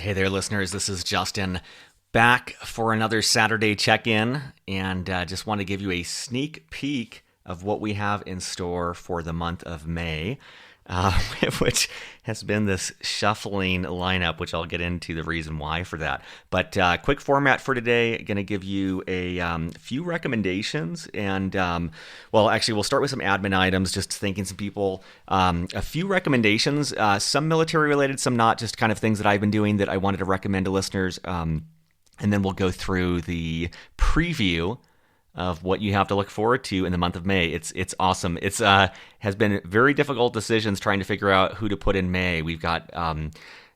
Hey there, listeners. This is Justin back for another Saturday check-in, and just want to give you a sneak peek of what we have in store for the month of May, which has been this shuffling lineup, which I'll get into the reason why for that. But quick format for today, going to give you a few recommendations, and actually we'll start with some admin items, just thanking some people, a few recommendations, some military related, some not, just kind of things that I've been doing that I wanted to recommend to listeners, and then we'll go through the preview of what you have to look forward to in the month of May. It's awesome. It's has been very difficult decisions trying to figure out who to put in May. We've got,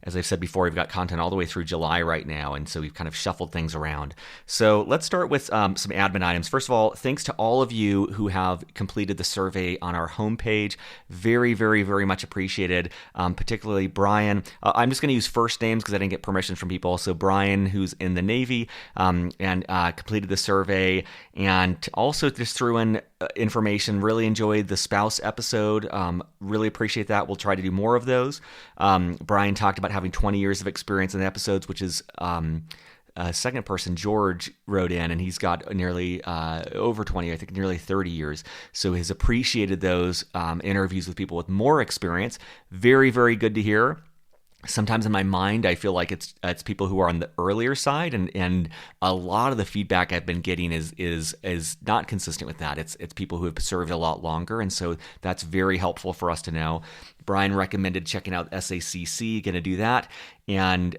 as I've said before, we've got content all the way through July right now, and so we've kind of shuffled things around. So let's start with some admin items. First of all, thanks to all of you who have completed the survey on our homepage. Very, very, very much appreciated, particularly Brian. I'm just going to use first names because I didn't get permission from people. So Brian, who's in the Navy, and completed the survey, and also just threw in information. Really enjoyed the spouse episode. Really appreciate that. We'll try to do more of those. Brian talked about having 20 years of experience in the episodes, which is a second person, George, wrote in, and he's got nearly over 20, I think nearly 30 years. So he's appreciated those interviews with people with more experience. Very, very good to hear. Sometimes in my mind, I feel like it's people who are on the earlier side, and a lot of the feedback I've been getting is not consistent with that. It's people who have served a lot longer, and so that's very helpful for us to know. Brian recommended checking out SACC, going to do that, and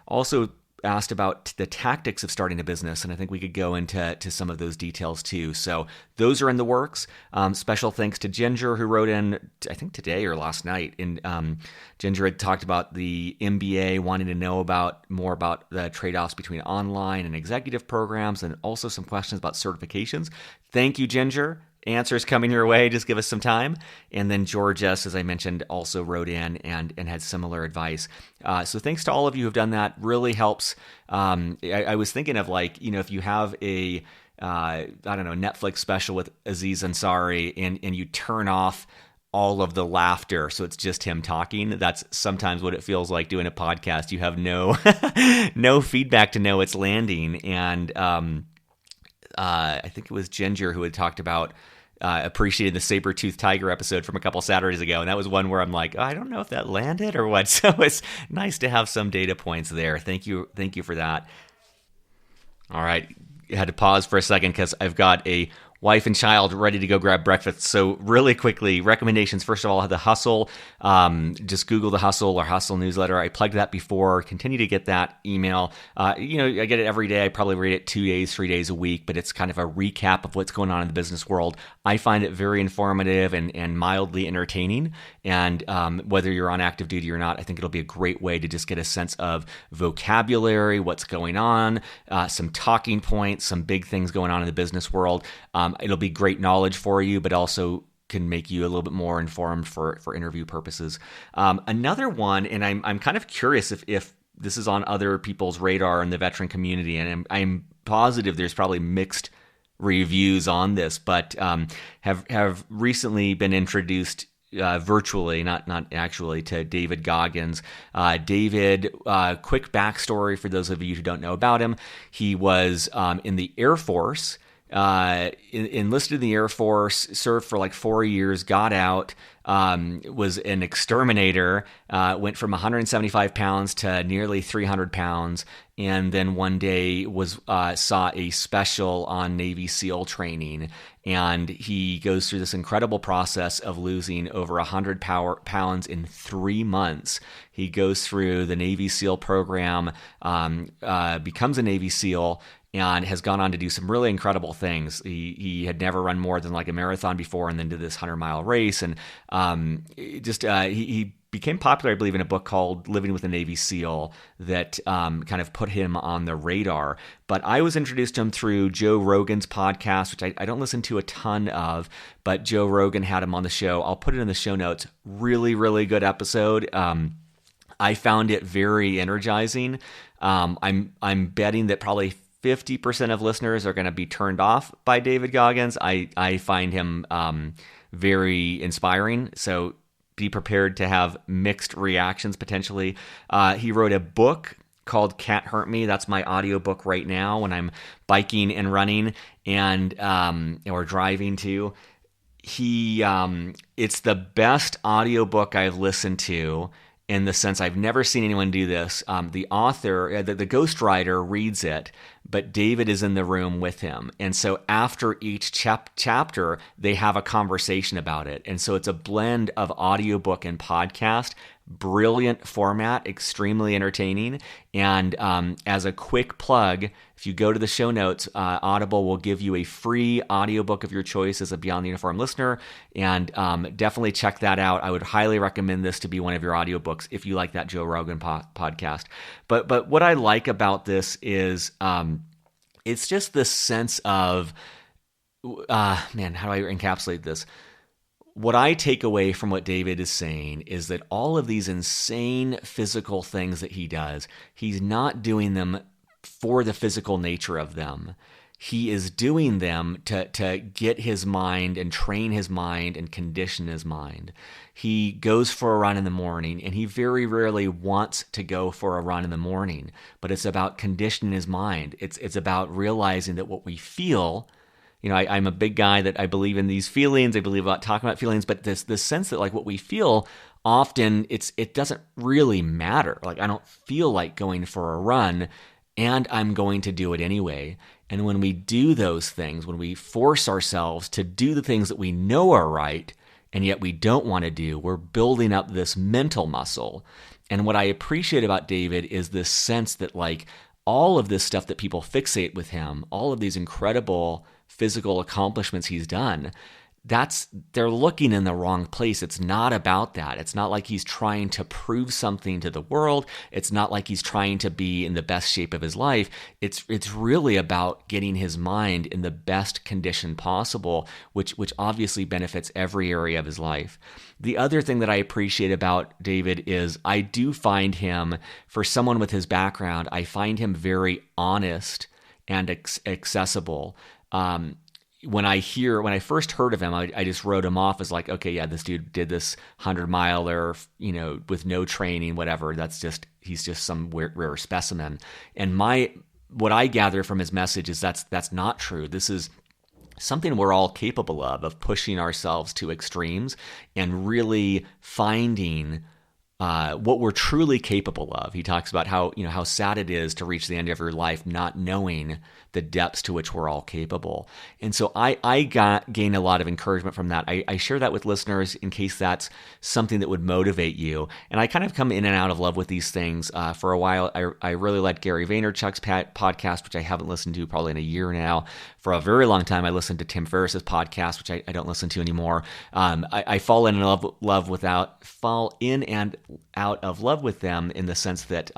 also asked about the tactics of starting a business, and I think we could go into some of those details too. So those are in the works. Special thanks to Ginger, who wrote in, I think today or last night. And Ginger had talked about the MBA, wanting to know more about the trade-offs between online and executive programs, and also some questions about certifications. Thank you, Ginger. Answers coming your way. Just give us some time. And then George S., as I mentioned, also wrote in and had similar advice. So thanks to all of you who've done that. Really helps. I was thinking of, like, if you have a Netflix special with Aziz Ansari, and you turn off all of the laughter, so it's just him talking. That's sometimes what it feels like doing a podcast. You have no no feedback to know it's landing. And I think it was Ginger who had talked about appreciating the saber-toothed tiger episode from a couple Saturdays ago, and that was one where I'm like, I don't know if that landed or what. So it's nice to have some data points there. Thank you for that. All right, I had to pause for a second because I've got a wife and child ready to go grab breakfast. So really quickly, recommendations. First of all, The Hustle. Just Google The Hustle or Hustle newsletter. I plugged that before. Continue to get that email. I get it every day. I probably read it 2 days, 3 days a week, but it's kind of a recap of what's going on in the business world. I find it very informative and mildly entertaining. And whether you're on active duty or not, I think it'll be a great way to just get a sense of vocabulary, what's going on, some talking points, some big things going on in the business world. It'll be great knowledge for you, but also can make you a little bit more informed for interview purposes. Another one, and I'm kind of curious if this is on other people's radar in the veteran community, and I'm positive there's probably mixed reviews on this, but have recently been introduced virtually, not actually, to David Goggins. David, quick backstory for those of you who don't know about him. He was in the Air Force. Enlisted in the Air Force, served for like 4 years, got out, was an exterminator, went from 175 pounds to nearly 300 pounds, and then one day saw a special on Navy SEAL training, and he goes through this incredible process of losing over 100 pounds in 3 months. He goes through the Navy SEAL program, becomes a Navy SEAL, and has gone on to do some really incredible things. He had never run more than like a marathon before, and then did this 100-mile race. And he became popular, I believe, in a book called Living with a Navy SEAL that kind of put him on the radar. But I was introduced to him through Joe Rogan's podcast, which I don't listen to a ton of, but Joe Rogan had him on the show. I'll put it in the show notes. Really, really good episode. I found it very energizing. I'm betting that probably 50% of listeners are going to be turned off by David Goggins. I find him very inspiring. So be prepared to have mixed reactions potentially. He wrote a book called Can't Hurt Me. That's my audiobook right now when I'm biking and running and or driving too. It's the best audiobook I've listened to, in the sense I've never seen anyone do this. The author, the ghostwriter reads it, but David is in the room with him. And so after each chapter, they have a conversation about it. And so it's a blend of audiobook and podcast. Brilliant format, extremely entertaining. And as a quick plug, if you go to the show notes, Audible will give you a free audiobook of your choice as a Beyond the Uniform listener. And definitely check that out. I would highly recommend this to be one of your audiobooks if you like that Joe Rogan podcast. But what I like about this is it's just this sense of, man, how do I encapsulate this? What I take away from what David is saying is that all of these insane physical things that he does, he's not doing them for the physical nature of them. He is doing them to get his mind and train his mind and condition his mind. He goes for a run in the morning, and he very rarely wants to go for a run in the morning, but it's about conditioning his mind. It's about realizing that what we feel, I'm a big guy that I believe in these feelings. I believe about talking about feelings, but this sense that like what we feel often it doesn't really matter. Like I don't feel like going for a run, and I'm going to do it anyway. And when we do those things, when we force ourselves to do the things that we know are right, and yet we don't want to do, we're building up this mental muscle. And what I appreciate about David is this sense that like all of this stuff that people fixate with him, all of these incredible physical accomplishments he's done, they're looking in the wrong place. It's not about that. It's not like he's trying to prove something to the world. It's not like he's trying to be in the best shape of his life. It's really about getting his mind in the best condition possible, which obviously benefits every area of his life. The other thing that I appreciate about David is I do find him, for someone with his background, I find him very honest and accessible. When I first heard of him, I just wrote him off as like, okay, yeah, this dude did this 100-miler, with no training, whatever. He's just some rare specimen. And what I gather from his message is that's not true. This is something we're all capable of pushing ourselves to extremes and really finding what we're truly capable of. He talks about how sad it is to reach the end of your life not knowing the depths to which we're all capable. And so I gain a lot of encouragement from that. I share that with listeners in case that's something that would motivate you. And I kind of come in and out of love with these things. For a while, I really liked Gary Vaynerchuk's podcast, which I haven't listened to probably in a year now. For a very long time, I listened to Tim Ferriss's podcast, which I don't listen to anymore. I fall in and out of love with them in the sense that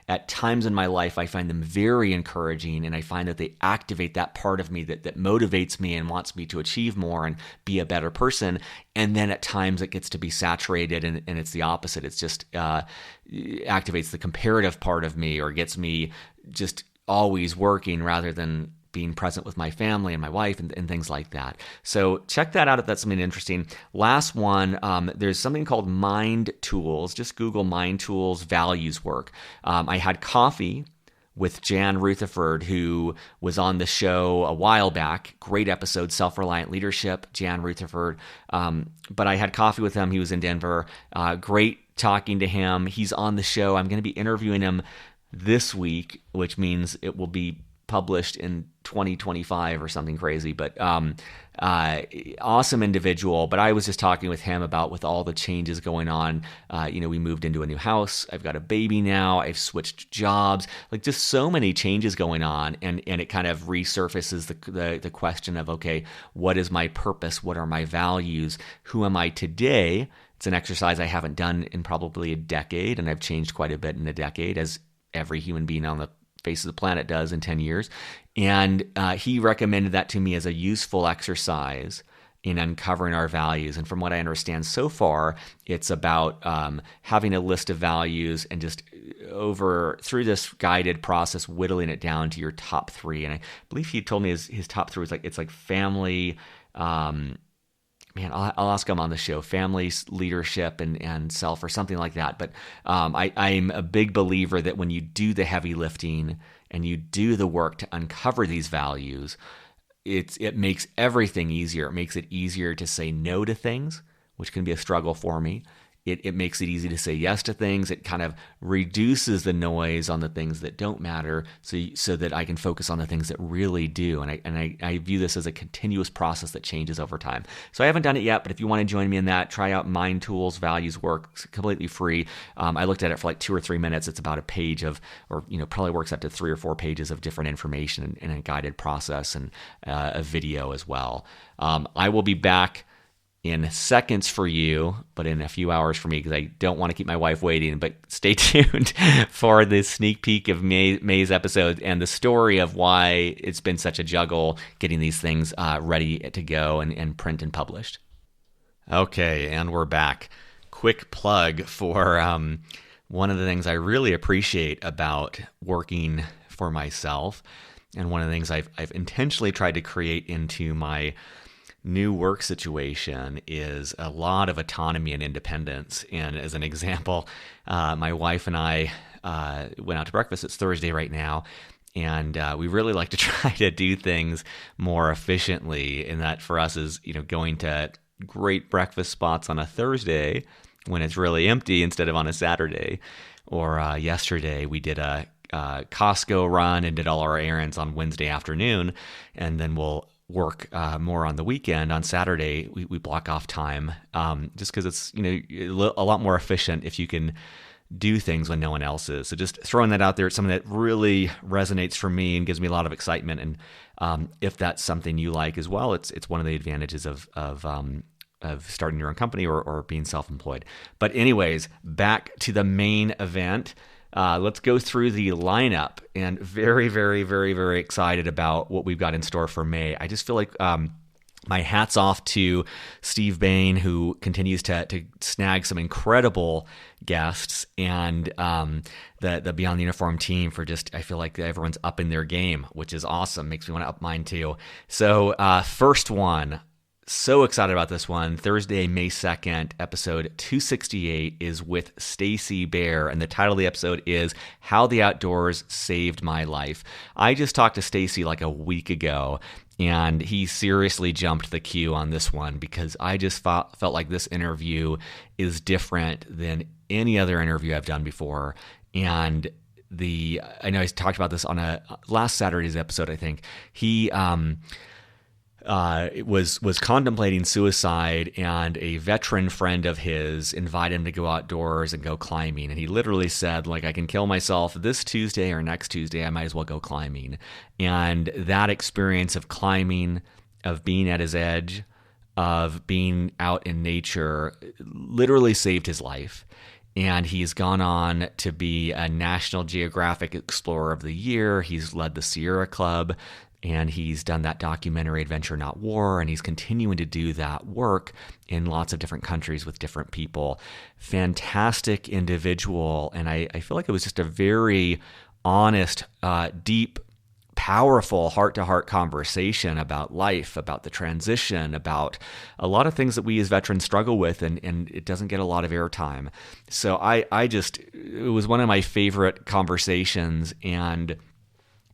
at times in my life, I find them very encouraging, and I find that they activate that part of me that motivates me and wants me to achieve more and be a better person. And then at times it gets to be saturated, and it's the opposite. It's just activates the comparative part of me, or gets me just always working rather than being present with my family and my wife and things like that. So check that out if that's something interesting. Last one, there's something called Mind Tools. Just Google Mind Tools Values Work. I had coffee with Jan Rutherford, who was on the show a while back. Great episode, Self-Reliant Leadership, Jan Rutherford. But I had coffee with him. He was in Denver. Great talking to him. He's on the show. I'm going to be interviewing him this week, which means it will be published in 2025 or something crazy, but awesome individual. But I was just talking with him about with all the changes going on. We moved into a new house. I've got a baby now. I've switched jobs. Like just so many changes going on, and it kind of resurfaces the question of, okay, what is my purpose? What are my values? Who am I today? It's an exercise I haven't done in probably a decade, and I've changed quite a bit in a decade, as every human being on the face of the planet does in 10 years. And he recommended that to me as a useful exercise in uncovering our values. And from what I understand so far, it's about having a list of values and just through this guided process, whittling it down to your top 3. And I believe he told me his top 3 was it's like family, man, I'll ask them on the show, family leadership and self or something like that. But I'm a big believer that when you do the heavy lifting and you do the work to uncover these values, it makes everything easier. It makes it easier to say no to things, which can be a struggle for me. It makes it easy to say yes to things. It kind of reduces the noise on the things that don't matter, so that I can focus on the things that really do. And I view this as a continuous process that changes over time. So I haven't done it yet, but if you want to join me in that, try out Mind Tools Values Work. It's completely free. I looked at it for like 2 or 3 minutes. It's about a page of, or probably works up to 3 or 4 pages of different information in a guided process and a video as well. I will be back in seconds for you, but in a few hours for me, because I don't want to keep my wife waiting. But stay tuned for this sneak peek of May's episode and the story of why it's been such a juggle getting these things ready to go and print and published. Okay, and we're back. Quick plug for one of the things I really appreciate about working for myself, and one of the things I've intentionally tried to create into my new work situation is a lot of autonomy and independence. And as an example, my wife and I went out to breakfast. It's Thursday right now. And we really like to try to do things more efficiently. And that for us is, going to great breakfast spots on a Thursday when it's really empty instead of on a Saturday. Or yesterday we did a Costco run and did all our errands on Wednesday afternoon. And then we'll work more on the weekend. On Saturday, we block off time just because it's a lot more efficient if you can do things when no one else is. So just throwing that out there, it's something that really resonates for me and gives me a lot of excitement. And if that's something you like as well, it's one of the advantages of starting your own company or being self-employed. But anyways, back to the main event. Let's go through the lineup, and very, very, very, very excited about what we've got in store for May. I just feel like my hat's off to Steve Bain, who continues to snag some incredible guests, and the Beyond the Uniform team for just, I feel like everyone's up in their game, which is awesome. Makes me want to up mine too. So first one. So excited about this one. Thursday, May 2nd, episode 268 is with Stacy Bear, and the title of the episode is How the Outdoors Saved My Life. I just talked to Stacy like a week ago, and he seriously jumped the queue on this one because I just felt like this interview is different than any other interview I've done before. And I know I talked about this on last Saturday's episode, I think. He was contemplating suicide, and a veteran friend of his invited him to go outdoors and go climbing. And he literally said, like, I can kill myself this Tuesday or next Tuesday. I might as well go climbing. And that experience of climbing, of being at his edge, of being out in nature, literally saved his life. And he's gone on to be a National Geographic Explorer of the Year. He's led the Sierra Club, and he's done that documentary Adventure Not War, and he's continuing to do that work in lots of different countries with different people. Fantastic individual, and I feel like it was just a very honest, deep, powerful heart-to-heart conversation about life, about the transition, about a lot of things that we as veterans struggle with, and it doesn't get a lot of airtime. So it was one of my favorite conversations, and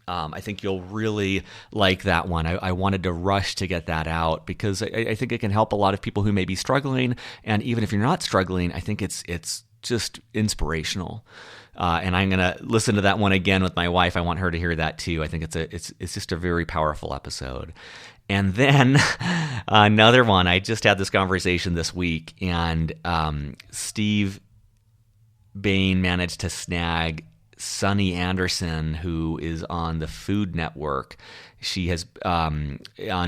I think you'll really like that one. I wanted to rush to get that out because I think it can help a lot of people who may be struggling. And even if you're not struggling, I think it's just inspirational. And I'm going to listen to that one again with my wife. I want her to hear that too. I think it's just a very powerful episode. And then another one, I just had this conversation this week, and Steve Bain managed to snag Sunny Anderson, who is on the Food Network. She has, on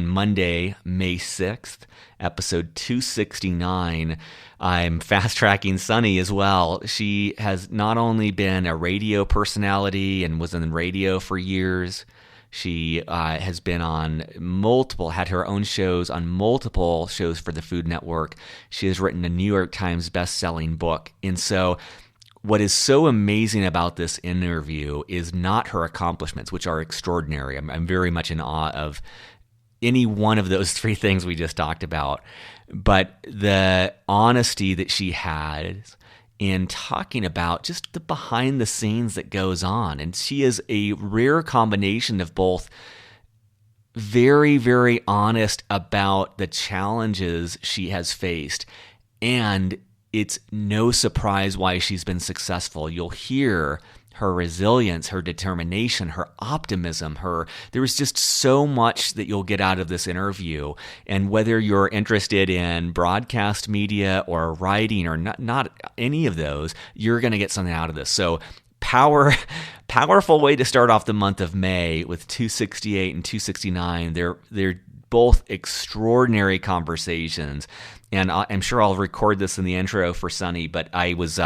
Monday, May 6th, episode 269, I'm fast-tracking Sunny as well. She has not only been a radio personality and was in radio for years, she has been on had her own shows on multiple shows for the Food Network. She has written a New York Times best-selling book. And so what is so amazing about this interview is not her accomplishments, which are extraordinary. I'm very much in awe of any one of those three things we just talked about. But the honesty that she has in talking about just the behind the scenes that goes on. And she is a rare combination of both very, very honest about the challenges she has faced, and it's no surprise why she's been successful. You'll hear her resilience, her determination, her optimism, there was just so much that you'll get out of this interview. And whether you're interested in broadcast media or writing or not any of those, you're going to get something out of this. So powerful way to start off the month of May with 268 and 269. They're both extraordinary conversations. And I'm sure I'll record this in the intro for Sunny, but I was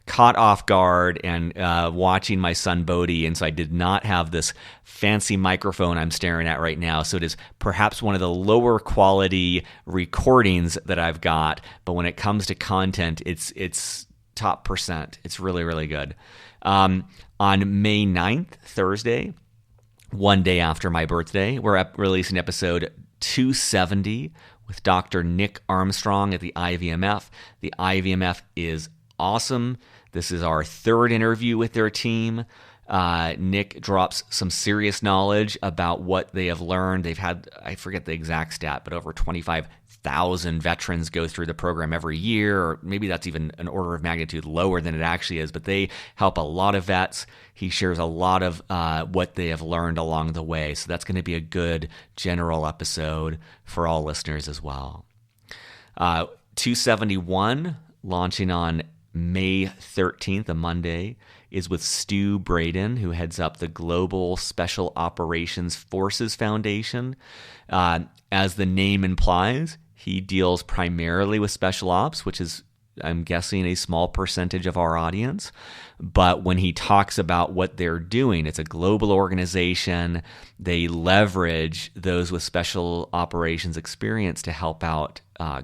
caught off guard and watching my son Bodhi, and so I did not have this fancy microphone I'm staring at right now, so it is perhaps one of the lower quality recordings that I've got, but when it comes to content, it's top percent. It's really, really good. On May 9th, Thursday, one day after my birthday, we're releasing episode 270 with Dr. Nick Armstrong at the IVMF. The IVMF is awesome. This is our third interview with their team. Nick drops some serious knowledge about what they have learned. They've had, I forget the exact stat, but over 25,000 veterans go through the program every year, or maybe that's even an order of magnitude lower than it actually is, but they help a lot of vets. He shares a lot of what they have learned along the way, so that's going to be a good general episode for all listeners as well. 271, launching on May 13th, a Monday, is with Stu Braden, who heads up the Global Special Operations Forces Foundation. As the name implies, he deals primarily with special ops, which is, I'm guessing, a small percentage of our audience. But when he talks about what they're doing, it's a global organization. They leverage those with special operations experience to help out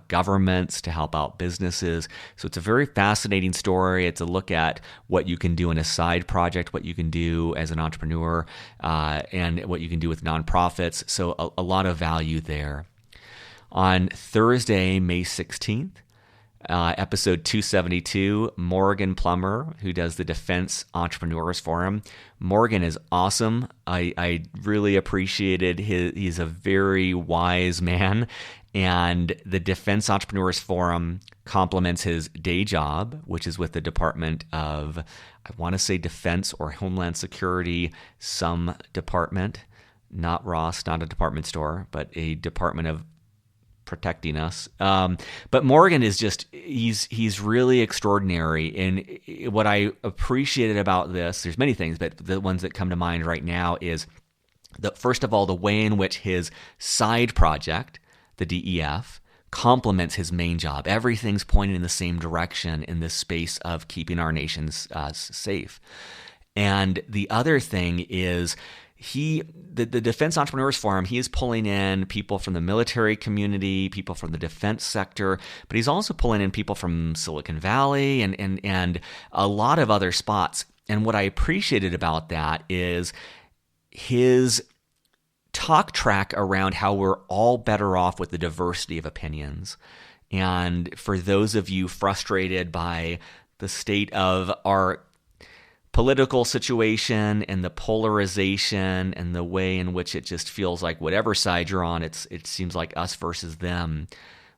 governments, to help out businesses. So it's a very fascinating story. It's a look at what you can do in a side project, what you can do as an entrepreneur, and what you can do with nonprofits. So a lot of value there. On Thursday, May 16th, episode 272, Morgan Plummer, who does the Defense Entrepreneurs Forum. Morgan is awesome. I really appreciated he's a very wise man, and the Defense Entrepreneurs Forum complements his day job, which is with the Department of, I want to say Defense or Homeland Security, some department, not Ross, not a department store, but a department of protecting us. But Morgan is just, he's really extraordinary. And what I appreciated about this, there's many things, but the ones that come to mind right now is, first of all, the way in which his side project, the DEF, complements his main job. Everything's pointing in the same direction in this space of keeping our nations safe. And the other thing is, the Defense Entrepreneurs Forum, he is pulling in people from the military community, people from the defense sector, but he's also pulling in people from Silicon Valley and a lot of other spots. And what I appreciated about that is his talk track around how we're all better off with the diversity of opinions. And for those of you frustrated by the state of our political situation and the polarization and the way in which it just feels like whatever side you're on, it seems like us versus them.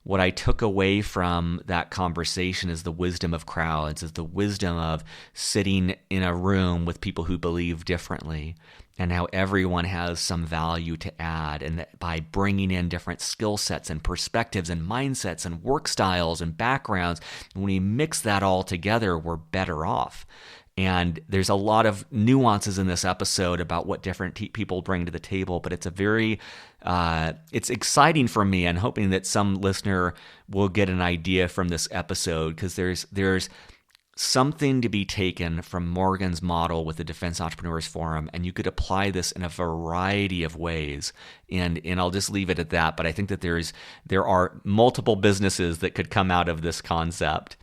What I took away from that conversation is the wisdom of crowds, is the wisdom of sitting in a room with people who believe differently, and how everyone has some value to add, and that by bringing in different skill sets and perspectives and mindsets and work styles and backgrounds, when we mix that all together, we're better off. And there's a lot of nuances in this episode about what different people bring to the table, but it's a very, it's exciting for me. I'm hoping that some listener will get an idea from this episode, because there's something to be taken from Morgan's model with the Defense Entrepreneurs Forum, and you could apply this in a variety of ways. And I'll just leave it at that. But I think that there are multiple businesses that could come out of this concept.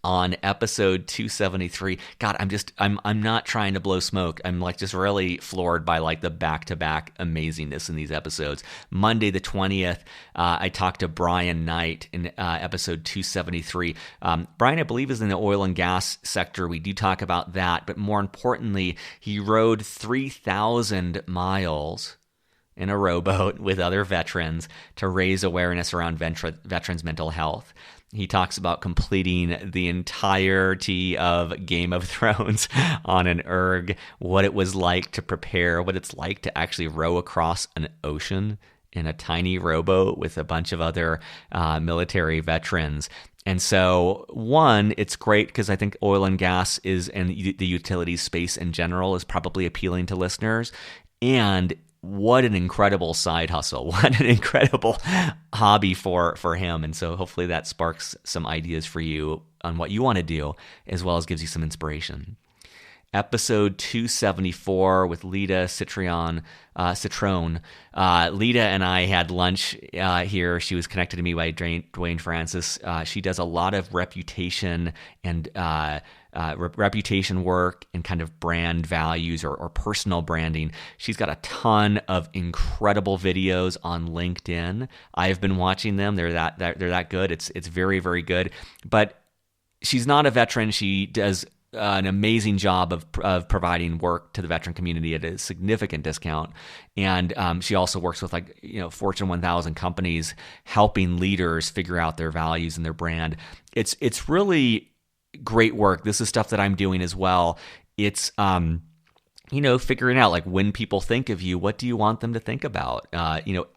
on episode 273. God, I'm not trying to blow smoke. I'm like just really floored by like the back-to-back amazingness in these episodes. Monday the 20th, I talked to Brian Knight in episode 273. Brian, I believe, is in the oil and gas sector. We do talk about that, but more importantly, he rode 3,000 miles in a rowboat with other veterans to raise awareness around veterans' mental health. He talks about completing the entirety of Game of Thrones on an erg, what it was like to prepare, what it's like to actually row across an ocean in a tiny rowboat with a bunch of other military veterans. And so, one, it's great because I think oil and gas and the utility space in general is probably appealing to listeners. And what an incredible side hustle. What an incredible hobby for him. And so hopefully that sparks some ideas for you on what you want to do, as well as gives you some inspiration. Episode 274 with Lita Citrone. Lita and I had lunch here. She was connected to me by Dwayne Francis. She does a lot of reputation and reputation work and kind of brand values or personal branding. She's got a ton of incredible videos on LinkedIn. I've been watching them. They're that good. It's very, very good. But she's not a veteran. She does an amazing job of providing work to the veteran community at a significant discount. And she also works with Fortune 1000 companies, helping leaders figure out their values and their brand. It's really great work. This is stuff that I'm doing as well. It's figuring out like when people think of you, what do you want them to think about?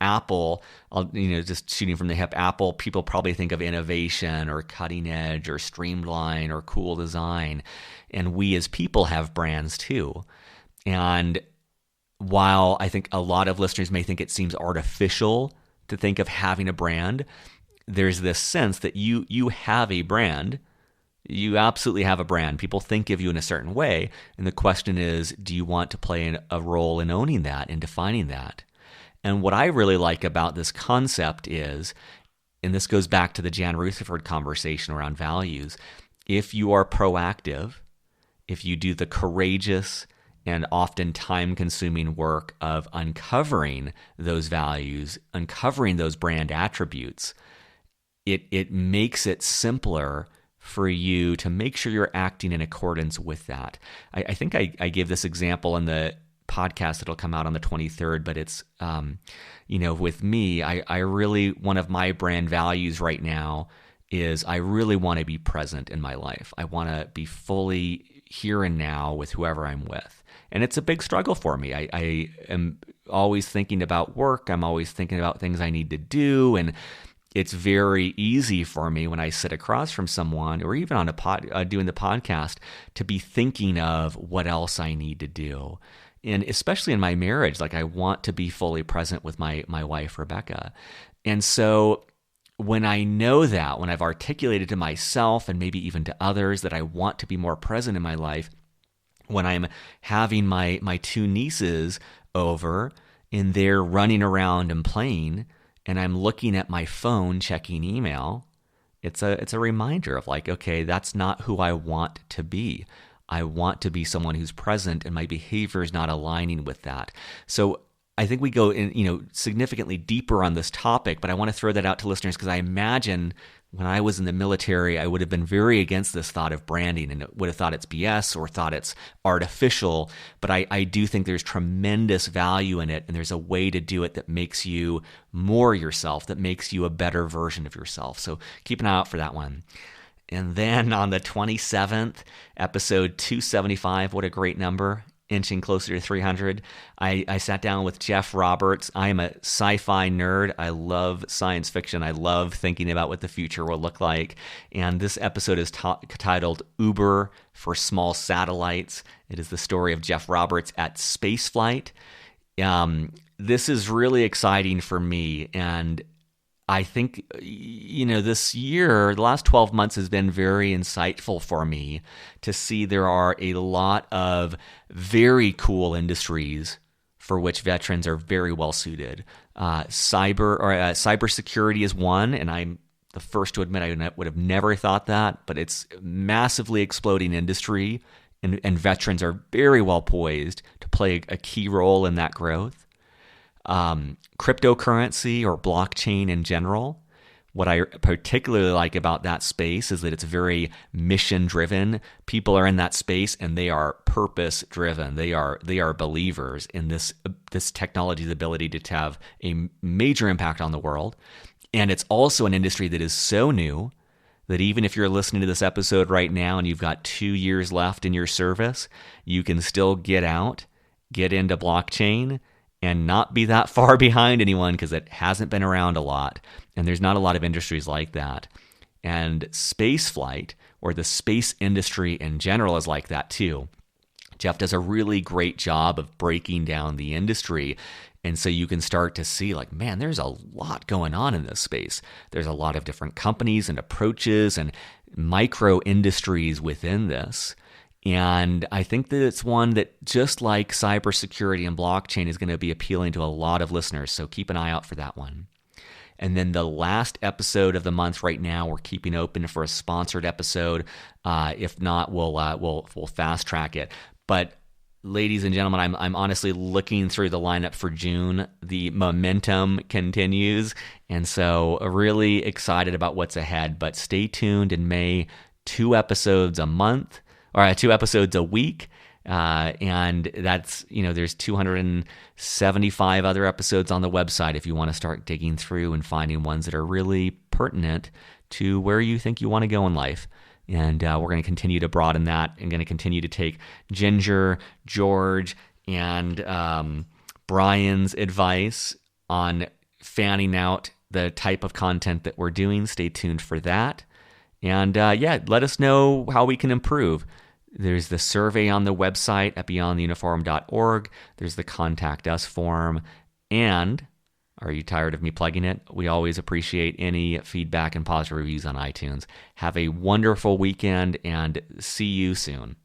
Apple, just shooting from the hip, Apple, people probably think of innovation or cutting edge or streamline or cool design. And we as people have brands too. And while I think a lot of listeners may think it seems artificial to think of having a brand, there's this sense that you have a brand. You absolutely have a brand. People think of you in a certain way. And the question is, do you want to play a role in owning that and defining that? And what I really like about this concept is, and this goes back to the Jan Rutherford conversation around values, if you are proactive, if you do the courageous and often time-consuming work of uncovering those values, uncovering those brand attributes, it makes it simpler for you to make sure you're acting in accordance with that. I think I gave this example in the podcast that'll come out on the 23rd, but it's, with me, I really, one of my brand values right now is I really want to be present in my life. I want to be fully here and now with whoever I'm with. And it's a big struggle for me. I am always thinking about work. I'm always thinking about things I need to do. And it's very easy for me when I sit across from someone or even on doing the podcast to be thinking of what else I need to do. And especially in my marriage, like I want to be fully present with my wife, Rebecca. And so when I know that, when I've articulated to myself and maybe even to others that I want to be more present in my life, when I'm having my two nieces over and they're running around and playing, and I'm looking at my phone checking email, it's a reminder of like, okay, that's not who I want to be. I want to be someone who's present, and my behavior is not aligning with that. So I think we go in, significantly deeper on this topic, but I want to throw that out to listeners because I imagine when I was in the military, I would have been very against this thought of branding and would have thought it's BS or thought it's artificial. But I do think there's tremendous value in it, and there's a way to do it that makes you more yourself, that makes you a better version of yourself. So keep an eye out for that one. And then on the 27th, episode 275, what a great number, inching closer to 300, I sat down with Jeff Roberts. I am a sci-fi nerd. I love science fiction. I love thinking about what the future will look like. And this episode is titled Uber for Small Satellites. It is the story of Jeff Roberts at spaceflight. This is really exciting for me, and I think, this year, the last 12 months has been very insightful for me to see there are a lot of very cool industries for which veterans are very well suited. Cybersecurity is one, and I'm the first to admit I would have never thought that, but it's a massively exploding industry, and veterans are very well poised to play a key role in that growth. Cryptocurrency or blockchain in general. What I particularly like about that space is that it's very mission driven. People are in that space and they are purpose driven. They are believers in this technology's ability to have a major impact on the world. And it's also an industry that is so new that even if you're listening to this episode right now and you've got 2 years left in your service, you can still get into blockchain and not be that far behind anyone, because it hasn't been around a lot. And there's not a lot of industries like that. And space flight, or the space industry in general, is like that too. Jeff does a really great job of breaking down the industry. And so you can start to see, like, man, there's a lot going on in this space. There's a lot of different companies and approaches and micro industries within this. And I think that it's one that, just like cybersecurity and blockchain, is going to be appealing to a lot of listeners. So keep an eye out for that one. And then the last episode of the month right now, we're keeping open for a sponsored episode. If not, we'll fast track it. But ladies and gentlemen, I'm honestly looking through the lineup for June. The momentum continues, and so really excited about what's ahead. But stay tuned in May. 2 episodes a month, or 2 episodes a week. And that's, there's 275 other episodes on the website if you want to start digging through and finding ones that are really pertinent to where you think you want to go in life. And we're going to continue to broaden that, and going to continue to take Ginger, George, and Brian's advice on fanning out the type of content that we're doing. Stay tuned for that. And let us know how we can improve. There's the survey on the website at beyondtheuniform.org. There's the Contact Us form. And are you tired of me plugging it? We always appreciate any feedback and positive reviews on iTunes. Have a wonderful weekend, and see you soon.